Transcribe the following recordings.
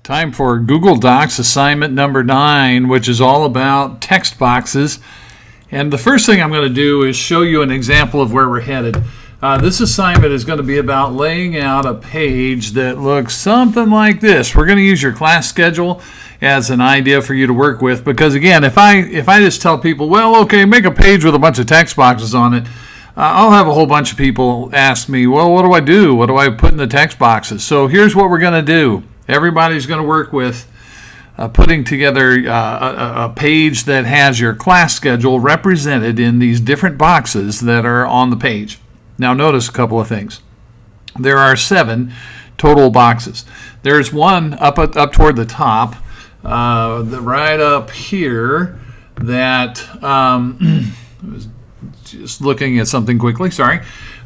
Time for Google Docs assignment number 9, which is all about text boxes. And the first thing I'm going to do is show you an example of where we're headed. This assignment is going to be about laying out a page that looks something like this. We're going to use your class schedule as an idea for you to work with, because again, if I just tell people, well, okay, make a page with a bunch of text boxes on it, I'll have a whole bunch of people ask me, well, what do I do? What do I put in the text boxes? So here's what we're going to do. Everybody's going to work with putting together a page that has your class schedule represented in these different boxes that are on the page. Now notice a couple of things. There are 7 total boxes. There's one up toward the top, right up here, that just looking at something quickly, sorry.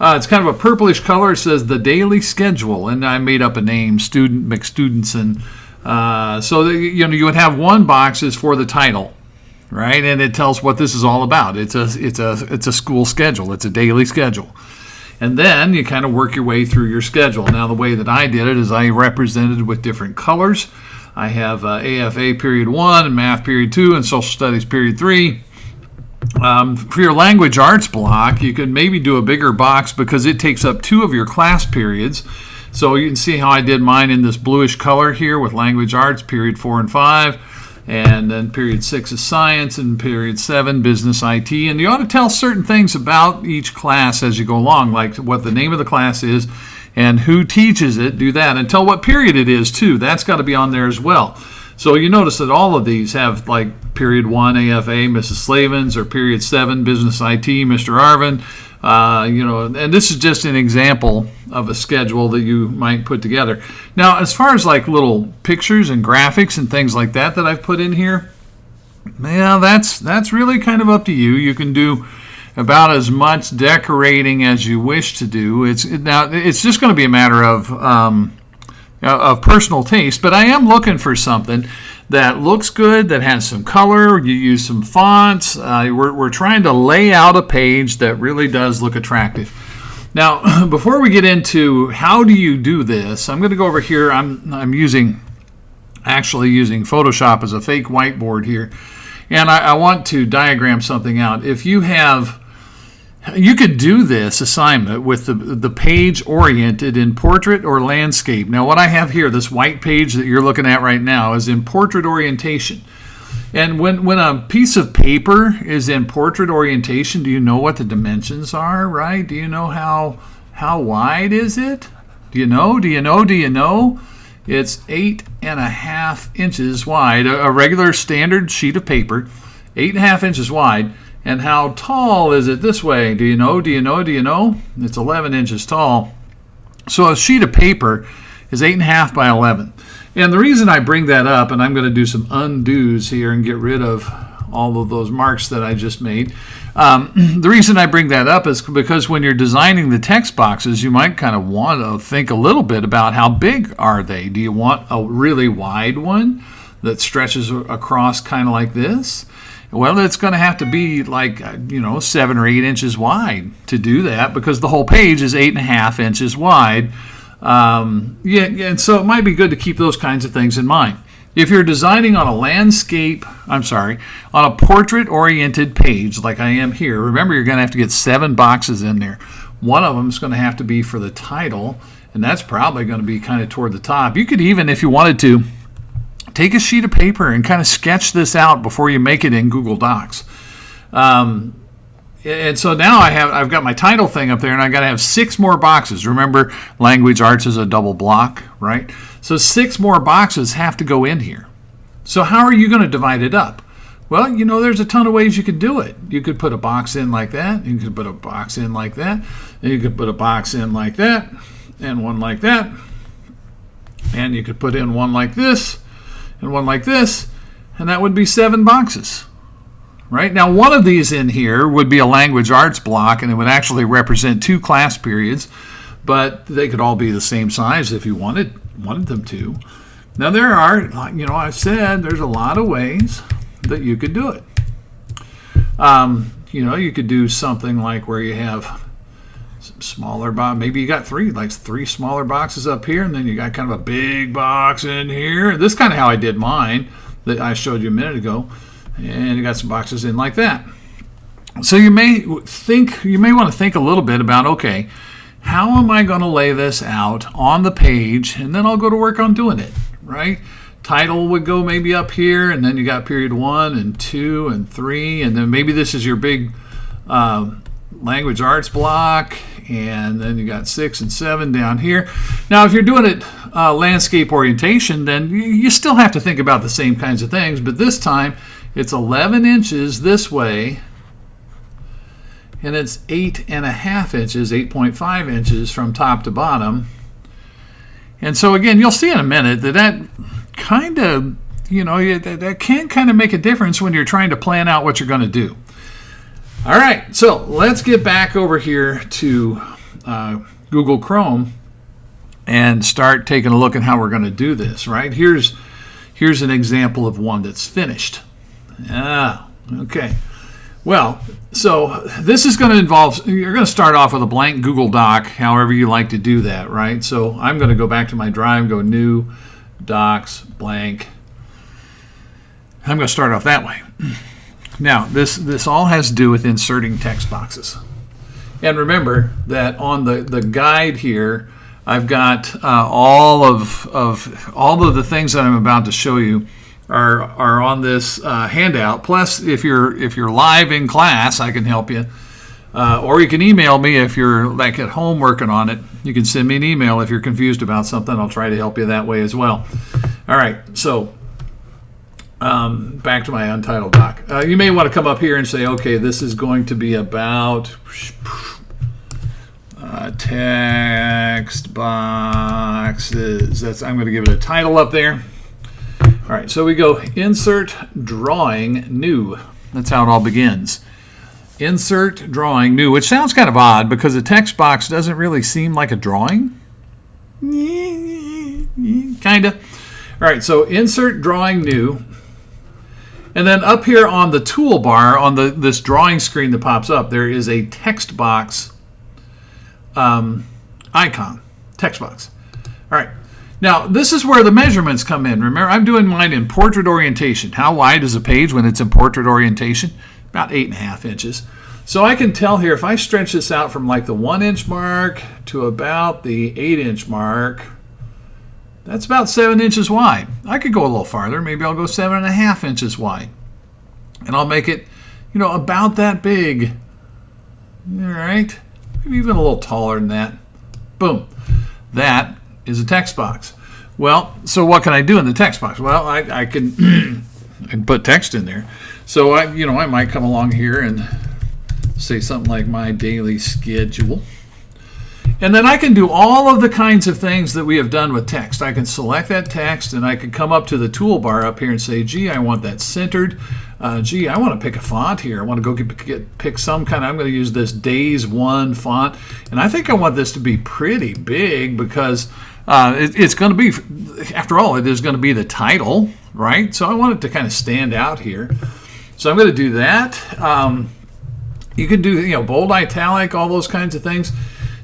It's kind of a purplish color. It says the daily schedule, and I made up a name, Student McStudents, and so that, you would have one box is for the title, right? And it tells what this is all about. It's a school schedule. It's a daily schedule, and then you kind of work your way through your schedule. Now the way that I did it is I represented with different colors. I have AFA period 1 and math period 2 and social studies period 3. For your language arts block, you could maybe do a bigger box because it takes up 2 of your class periods. So you can see how I did mine in this bluish color here with language arts, period 4 and 5, and then period 6 is science, and period 7 business IT. And you ought to tell certain things about each class as you go along, like what the name of the class is and who teaches it. Do that, and tell what period it is too. That's got to be on there as well. So you notice that all of these have like period 1 AFA, Mrs. Slavens, or period 7 business IT, Mr. Arvin. And this is just an example of a schedule that you might put together. Now, as far as like little pictures and graphics and things like that I've put in here, yeah, that's really kind of up to you. You can do about as much decorating as you wish to do. It's just going to be a matter of personal taste, but I am looking for something that looks good, that has some color. You use some fonts. We're trying to lay out a page that really does look attractive. Now, before we get into how do you do this, I'm going to go over here. I'm actually using Photoshop as a fake whiteboard here, and I want to diagram something out. You could do this assignment with the page oriented in portrait or landscape. Now what I have here, this white page that you're looking at right now, is in portrait orientation. And when a piece of paper is in portrait orientation, do you know what the dimensions are, right? Do you know how wide is it? Do you know? It's 8.5 inches wide, a regular standard sheet of paper, 8.5 inches wide. And how tall is it this way? Do you know? It's 11 inches tall. So a sheet of paper is 8.5 by 11. And the reason I bring that up, and I'm going to do some undos here and get rid of all of those marks that I just made. The reason I bring that up is because when you're designing the text boxes, you might kind of want to think a little bit about how big are they. Do you want a really wide one that stretches across kind of like this? Well, it's going to have to be like, 7 or 8 inches wide to do that, because the whole page is 8.5 inches wide. And so it might be good to keep those kinds of things in mind. If you're designing on on a portrait-oriented page like I am here, remember you're going to have to get 7 boxes in there. One of them is going to have to be for the title, and that's probably going to be kind of toward the top. You could even, if you wanted to, take a sheet of paper and kind of sketch this out before you make it in Google Docs. And so now I've got my title thing up there, and I got to have 6 more boxes. Remember, language arts is a double block, right? So 6 more boxes have to go in here. So how are you going to divide it up? Well, there's a ton of ways you could do it. You could put a box in like that. You could put a box in like that. And you could put a box in like that, and one like that. And you could put in one like this, and one like this, and that would be 7 boxes, right? Now, one of these in here would be a language arts block, and it would actually represent 2 class periods, but they could all be the same size if you wanted them to. Now, there are, I've said there's a lot of ways that you could do it. You could do something like where you have Some smaller box. Maybe you got three smaller boxes up here, and then you got kind of a big box in here. This is kind of how I did mine that I showed you a minute ago. And you got some boxes in like that. So you may want to think a little bit about, okay, how am I going to lay this out on the page, and then I'll go to work on doing it, right? Title would go maybe up here, and then you got period 1 and 2 and 3, and then maybe this is your big language arts block, and then you got 6 and 7 down here. Now, if you're doing it landscape orientation, then you still have to think about the same kinds of things, but this time it's 11 inches this way, and it's 8.5 inches, 8.5 inches from top to bottom. And so again, you'll see in a minute that kind of, that can kind of make a difference when you're trying to plan out what you're going to do. All right, so let's get back over here to Google Chrome and start taking a look at how we're going to do this, right? Here's an example of one that's finished. Okay. Well, so this is going to involve, you're going to start off with a blank Google Doc, however you like to do that, right? So I'm going to go back to my drive, go new, docs, blank. I'm going to start off that way. Now, this all has to do with inserting text boxes. And remember that on the guide here, I've got all of the things that I'm about to show you are on this handout. Plus, if you're live in class, I can help you. Or you can email me if you're like at home working on it. You can send me an email if you're confused about something. I'll try to help you that way as well. All right, so back to my untitled doc. You may want to come up here and say, okay, this is going to be about text boxes. I'm going to give it a title up there. All right, so we go insert drawing new. That's how it all begins. Insert drawing new, which sounds kind of odd because a text box doesn't really seem like a drawing. Kind of. All right, so insert drawing new. And then up here on the toolbar, on this drawing screen that pops up, there is a text box icon. Text box. All right. Now, this is where the measurements come in. Remember, I'm doing mine in portrait orientation. How wide is a page when it's in portrait orientation? About 8.5 inches. So I can tell here, if I stretch this out from like the 1-inch mark to about the 8-inch mark, that's about 7 inches wide. I could go a little farther. Maybe I'll go 7.5 inches wide. And I'll make it, about that big. All right. Maybe even a little taller than that. Boom. That is a text box. Well, so what can I do in the text box? Well, I can I can put text in there. So I might come along here and say something like my daily schedule. And then I can do all of the kinds of things that we have done with text. I can select that text and I can come up to the toolbar up here and say, gee, I want that centered. Gee, I want to pick a font here. I want to go pick some kind of, I'm going to use this Days 1 font. And I think I want this to be pretty big because it's going to be, after all, it is going to be the title, right? So I want it to kind of stand out here. So I'm going to do that. You can do, bold, italic, all those kinds of things.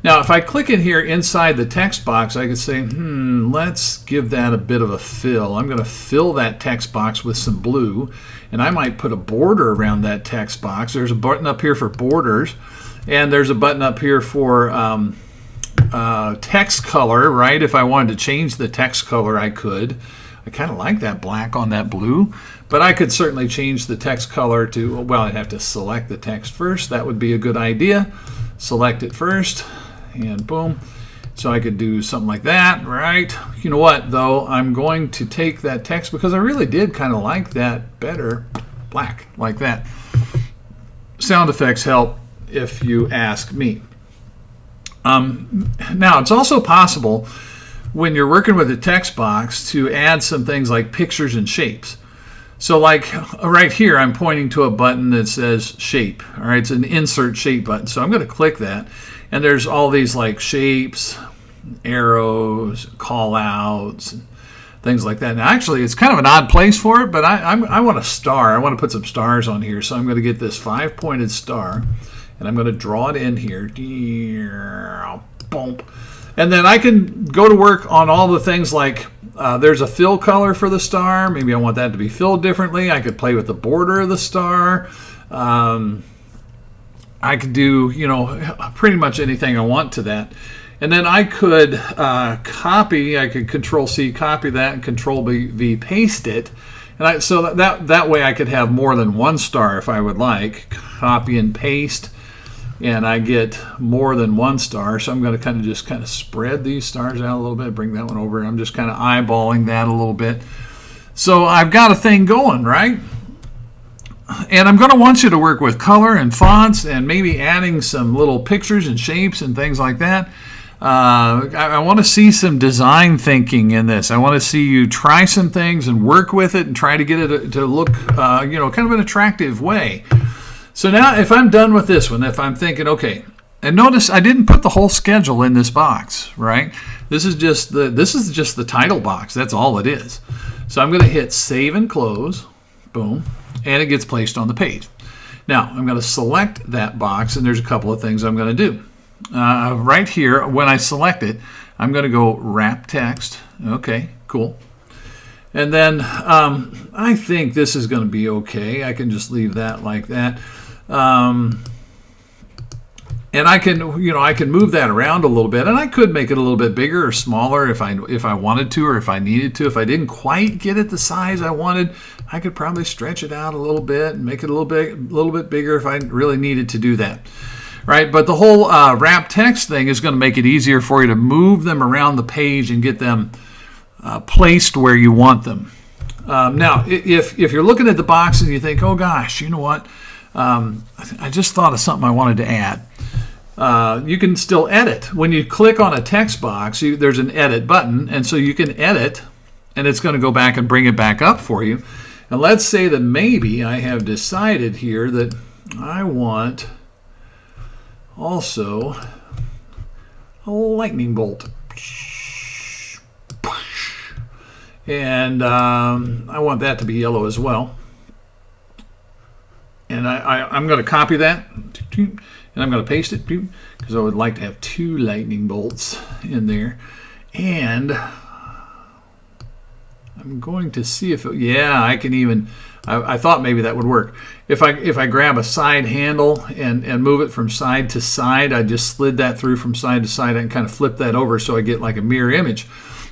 Now, if I click in here inside the text box, I could say, let's give that a bit of a fill. I'm going to fill that text box with some blue, and I might put a border around that text box. There's a button up here for borders, and there's a button up here for text color, right? If I wanted to change the text color, I could. I kind of like that black on that blue, but I could certainly change the text color to, well, I'd have to select the text first. That would be a good idea. Select it first. And boom. So I could do something like that, right? You know what, though? I'm going to take that text because I really did kind of like that better. Black, like that. Sound effects help if you ask me. Now, it's also possible when you're working with a text box to add some things like pictures and shapes. So like right here, I'm pointing to a button that says shape. All right, it's an insert shape button. So I'm going to click that. And there's all these like shapes, arrows, call outs, and things like that. Now, actually, it's kind of an odd place for it, but I want a star. I want to put some stars on here. So I'm going to get this 5-pointed star. and I'm going to draw it in here. Boom. And then I can go to work on all the things like there's a fill color for the star. Maybe I want that to be filled differently. I could play with the border of the star. I could do, pretty much anything I want to that. And then I could I could Control-C, copy that, and Control-V, paste it. And so that way I could have more than one star if I would like. Copy and paste, and I get more than one star. So I'm going to just spread these stars out a little bit, bring that one over. I'm just kind of eyeballing that a little bit. So I've got a thing going, right? And I'm going to want you to work with color and fonts and maybe adding some little pictures and shapes and things like that. I want to see some design thinking in this. I want to see you try some things and work with it and try to get it to look, kind of an attractive way. So now if I'm done with this one, if I'm thinking, okay, and notice I didn't put the whole schedule in this box, right? This is just the title box. That's all it is. So I'm going to hit Save and Close. Boom. And it gets placed on the page. Now, I'm going to select that box, and there's a couple of things I'm going to do. Right here, when I select it, I'm going to go Wrap Text. Okay, cool. And then I think this is going to be okay. I can just leave that like that. And I can move that around a little bit, and I could make it a little bit bigger or smaller if I wanted to, or if I needed to. If I didn't quite get it the size I wanted, I could probably stretch it out a little bit and make it a little bit bigger if I really needed to do that. Right? But the whole wrap text thing is going to make it easier for you to move them around the page and get them placed where you want them. Now, if you're looking at the box and you think, oh gosh, you know what? I just thought of something I wanted to add. You can still edit. When you click on a text box, there's an edit button, and so you can edit, and it's going to go back and bring it back up for you. And let's say that maybe I have decided here that I want also a lightning bolt. And I want that to be yellow as well. And I'm going to copy that, and I'm going to paste it, because I would like to have 2 lightning bolts in there. And I'm going to see if I can even, I thought maybe that would work. If I grab a side handle and move it from side to side, I just slid that through from side to side and kind of flip that over so I get like a mirror image.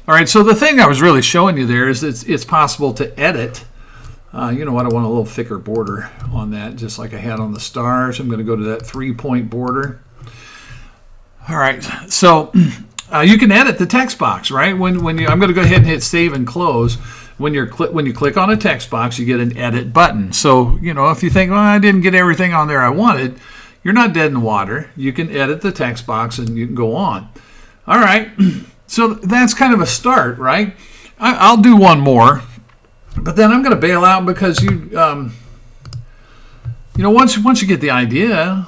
All right, so the thing I was really showing you there is it's possible to edit. You know what, I want a little thicker border on that, just like I had on the stars. I'm going to go to that 3-point border. All right, so you can edit the text box, right? I'm going to go ahead and hit Save and Close. When you click on a text box, you get an edit button. So, if you think, well, I didn't get everything on there I wanted, you're not dead in the water. You can edit the text box and you can go on. All right, so that's kind of a start, right? I'll do one more. But then I'm going to bail out because once you get the idea,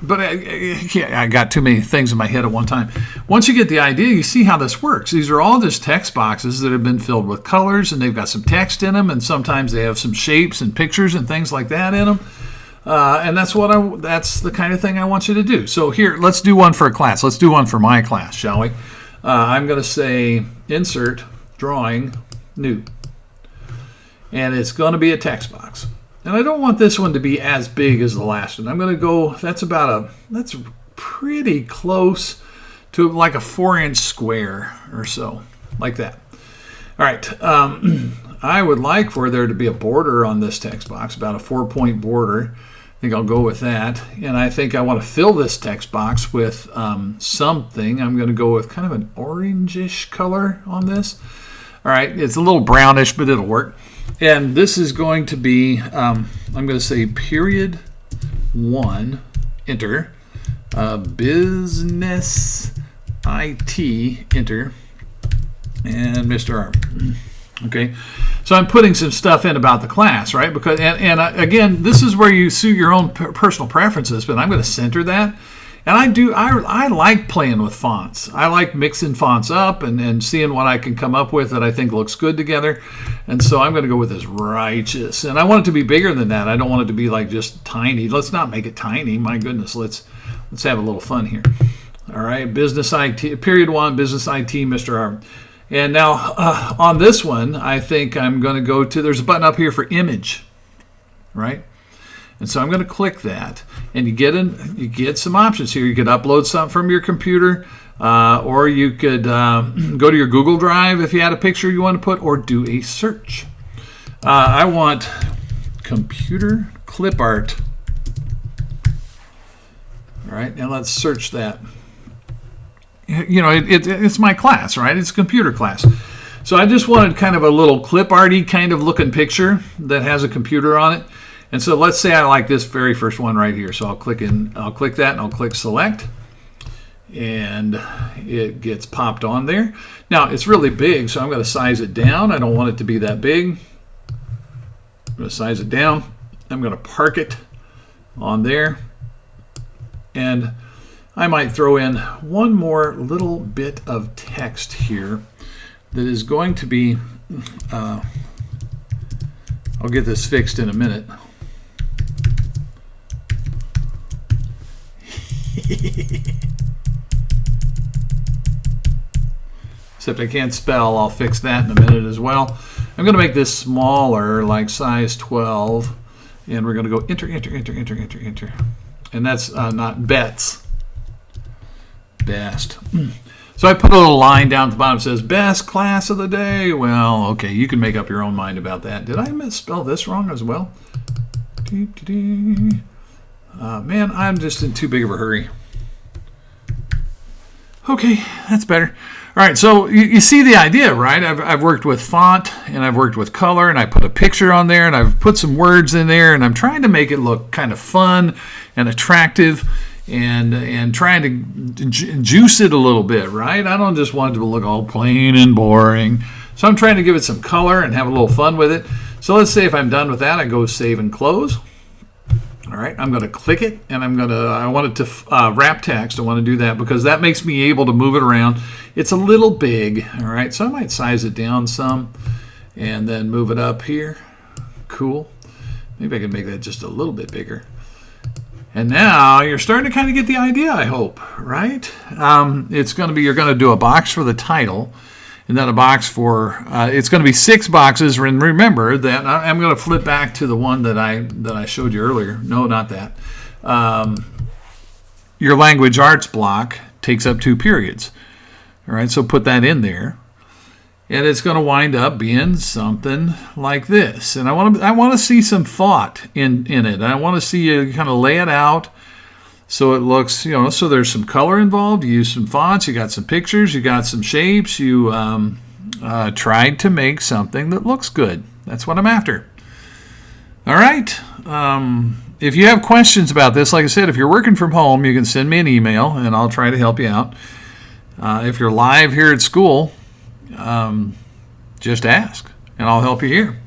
but I got too many things in my head at one time. Once you get the idea, you see how this works. These are all just text boxes that have been filled with colors, and they've got some text in them, and sometimes they have some shapes and pictures and things like that in them. And that's the kind of thing I want you to do. So here, let's do one for a class. Let's do one for my class, shall we? I'm going to say Insert, Drawing, New. And it's going to be a text box. And I don't want this one to be as big as the last one. I'm going to go, that's pretty close to like a 4-inch square or so, like that. All right, I would like for there to be a border on this text box, about a 4-point border. I think I'll go with that. And I think I want to fill this text box with something. I'm going to go with kind of an orangish color on this. All right, it's a little brownish, but it'll work. And this is going to be, I'm going to say period 1, enter, business IT, enter, and Mr. R. Okay, so I'm putting some stuff in about the class, right? Because again, this is where you suit your own personal preferences, but I'm going to center that. And I like playing with fonts. I like mixing fonts up and seeing what I can come up with that I think looks good together. And so I'm going to go with this Righteous. And I want it to be bigger than that. I don't want it to be like just tiny. Let's not make it tiny. My goodness, let's have a little fun here. All right, Business IT, period 1, Business IT, Mr. R. And now on this one, I think I'm going to go to, there's a button up here for image, right? And so I'm going to click that, and you get some options here. You could upload something from your computer, or you could go to your Google Drive if you had a picture you want to put, or do a search. I want computer clip art. All right, now let's search that. You know, it's my class, right? It's a computer class. So I just wanted kind of a little clip arty kind of looking picture that has a computer on it. And so let's say I like this very first one right here. So I'll click that and I'll click select. And it gets popped on there. Now it's really big, so I'm going to size it down. I don't want it to be that big. I'm going to size it down. I'm going to park it on there. And I might throw in one more little bit of text here that is going to be, I'll get this fixed in a minute. Except I can't spell, I'll fix that in a minute as well. I'm going to make this smaller, like size 12, and we're going to go enter. And that's not bets. Best. So I put a little line down at the bottom that says best class of the day. Well, okay, you can make up your own mind about that. Did I misspell this wrong as well? Man, I'm just in too big of a hurry. Okay, that's better. All right, so you see the idea, right? I've worked with font, and I've worked with color, and I put a picture on there, and I've put some words in there, and I'm trying to make it look kind of fun and attractive, and trying to juice it a little bit, right? I don't just want it to look all plain and boring. So I'm trying to give it some color and have a little fun with it. So let's say if I'm done with that, I go save and close. All right, I'm going to click it, and I want it to wrap text. I want to do that because that makes me able to move it around. It's a little big, all right, so I might size it down some and then move it up here. Cool. Maybe I can make that just a little bit bigger. And now you're starting to kind of get the idea, I hope, right? It's going to be, you're going to do a box for the title, and then a box for, it's going to be 6 boxes. And remember that I'm going to flip back to the one that I showed you earlier. No, not that. Your language arts block takes up 2 periods. All right, so put that in there. And it's going to wind up being something like this. And I want to see some thought in it. I want to see you kind of lay it out so it looks, so there's some color involved. You use some fonts, you got some pictures, you got some shapes. You tried to make something that looks good. That's what I'm after. All right. If you have questions about this, like I said, if you're working from home, you can send me an email, and I'll try to help you out. If you're live here at school, just ask, and I'll help you here.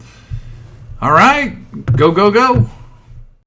All right, go, go, go.